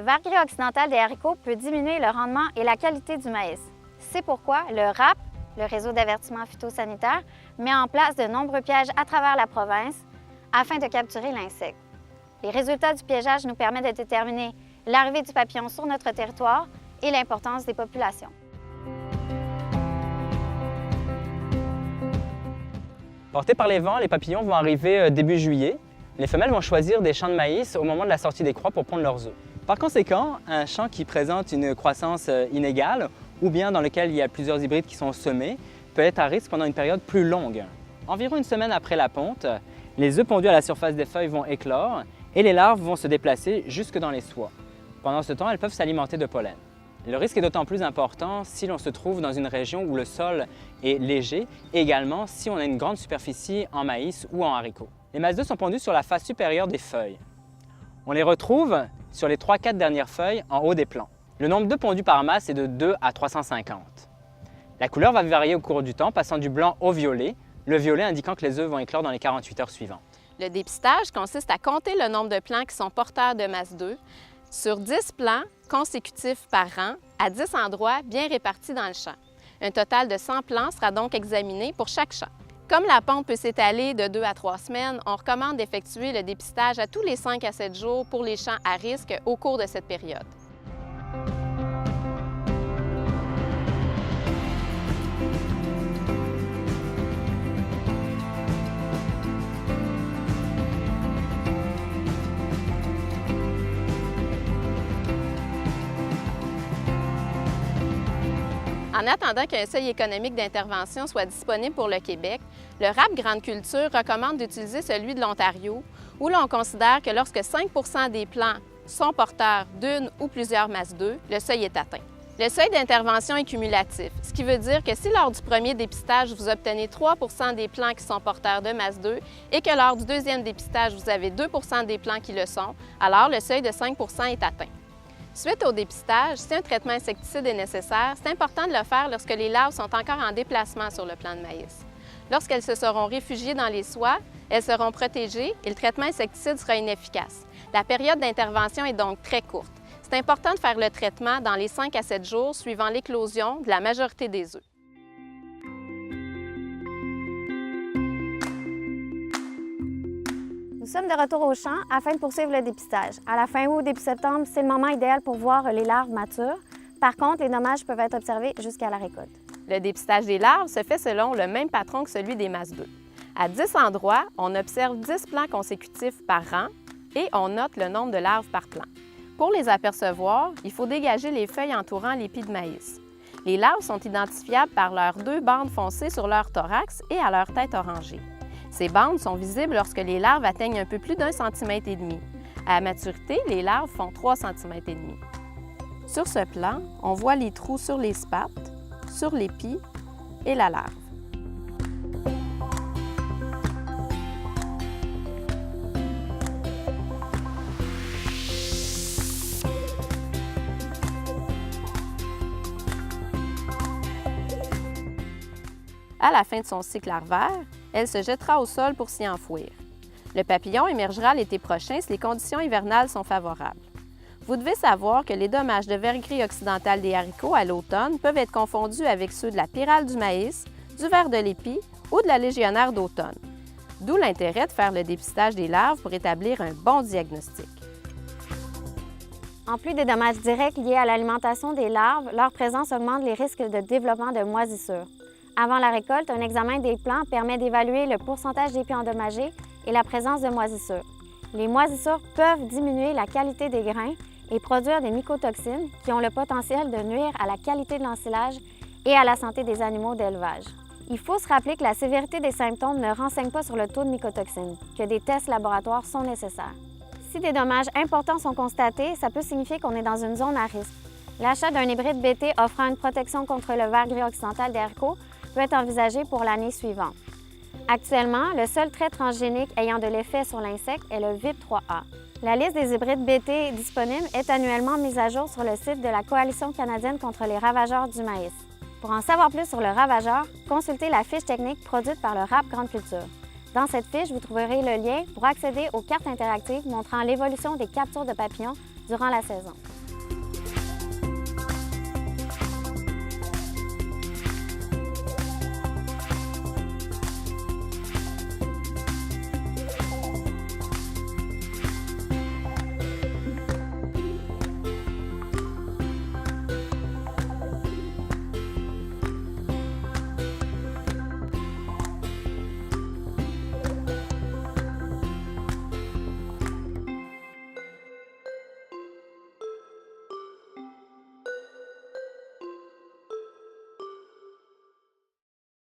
ver gris occidental des haricots peut diminuer le rendement et la qualité du maïs. C'est pourquoi le RAP, le réseau d'avertissement phytosanitaire, met en place de nombreux pièges à travers la province afin de capturer l'insecte. Les résultats du piégeage nous permettent de déterminer l'arrivée du papillon sur notre territoire et l'importance des populations. Portés par les vents, les papillons vont arriver début juillet. Les femelles vont choisir des champs de maïs au moment de la sortie des croix pour pondre leurs œufs. Par conséquent, un champ qui présente une croissance inégale ou bien dans lequel il y a plusieurs hybrides qui sont semés peut être à risque pendant une période plus longue. Environ une semaine après la ponte, les œufs pondus à la surface des feuilles vont éclore et les larves vont se déplacer jusque dans les soies. Pendant ce temps, elles peuvent s'alimenter de pollen. Le risque est d'autant plus important si l'on se trouve dans une région où le sol est léger et également si on a une grande superficie en maïs ou en haricots. Les masses d'œufs sont pondues sur la face supérieure des feuilles. On les retrouve sur les 3-4 dernières feuilles en haut des plants. Le nombre d'œufs pondus par masse est de 2 à 350. La couleur va varier au cours du temps, passant du blanc au violet, le violet indiquant que les œufs vont éclore dans les 48 heures suivantes. Le dépistage consiste à compter le nombre de plants qui sont porteurs de masse d'œufs sur 10 plants consécutifs par rang à 10 endroits bien répartis dans le champ. Un total de 100 plants sera donc examiné pour chaque champ. Comme la ponte peut s'étaler de 2 à 3 semaines, on recommande d'effectuer le dépistage à tous les 5 à 7 jours pour les champs à risque au cours de cette période. En attendant qu'un seuil économique d'intervention soit disponible pour le Québec, le RAP Grande Culture recommande d'utiliser celui de l'Ontario, où l'on considère que lorsque 5 % des plants sont porteurs d'une ou plusieurs masses d'œufs, le seuil est atteint. Le seuil d'intervention est cumulatif, ce qui veut dire que si lors du premier dépistage, vous obtenez 3 % des plants qui sont porteurs de masse d'œufs et que lors du deuxième dépistage, vous avez 2 % des plants qui le sont, alors le seuil de 5 % est atteint. Suite au dépistage, si un traitement insecticide est nécessaire, c'est important de le faire lorsque les larves sont encore en déplacement sur le plant de maïs. Lorsqu'elles se seront réfugiées dans les soies, elles seront protégées et le traitement insecticide sera inefficace. La période d'intervention est donc très courte. C'est important de faire le traitement dans les 5 à 7 jours suivant l'éclosion de la majorité des œufs. Nous sommes de retour au champ afin de poursuivre le dépistage. À la fin août, début septembre, c'est le moment idéal pour voir les larves matures. Par contre, les dommages peuvent être observés jusqu'à la récolte. Le dépistage des larves se fait selon le même patron que celui des masses d'œufs. À 10 endroits, on observe 10 plants consécutifs par rang et on note le nombre de larves par plant. Pour les apercevoir, il faut dégager les feuilles entourant l'épi de maïs. Les larves sont identifiables par leurs 2 bandes foncées sur leur thorax et à leur tête orangée. Ces bandes sont visibles lorsque les larves atteignent un peu plus d'1,5 cm. À maturité, les larves font 3,5 cm. Sur ce plan, on voit les trous sur les spates, sur l'épi et la larve. À la fin de son cycle larvaire, elle se jettera au sol pour s'y enfouir. Le papillon émergera l'été prochain si les conditions hivernales sont favorables. Vous devez savoir que les dommages de ver gris occidental des haricots à l'automne peuvent être confondus avec ceux de la pyrale du maïs, du ver de l'épi ou de la légionnaire d'automne. D'où l'intérêt de faire le dépistage des larves pour établir un bon diagnostic. En plus des dommages directs liés à l'alimentation des larves, leur présence augmente les risques de développement de moisissures. Avant la récolte, un examen des plants permet d'évaluer le pourcentage d'épis endommagés et la présence de moisissures. Les moisissures peuvent diminuer la qualité des grains et produire des mycotoxines qui ont le potentiel de nuire à la qualité de l'ensilage et à la santé des animaux d'élevage. Il faut se rappeler que la sévérité des symptômes ne renseigne pas sur le taux de mycotoxines, que des tests laboratoires sont nécessaires. Si des dommages importants sont constatés, ça peut signifier qu'on est dans une zone à risque. L'achat d'un hybride BT offrant une protection contre le ver gris occidental des haricots peut être envisagé pour l'année suivante. Actuellement, le seul trait transgénique ayant de l'effet sur l'insecte est le VIP3A. La liste des hybrides BT disponibles est annuellement mise à jour sur le site de la Coalition canadienne contre les ravageurs du maïs. Pour en savoir plus sur le ravageur, consultez la fiche technique produite par le RAP Grande Culture. Dans cette fiche, vous trouverez le lien pour accéder aux cartes interactives montrant l'évolution des captures de papillons durant la saison.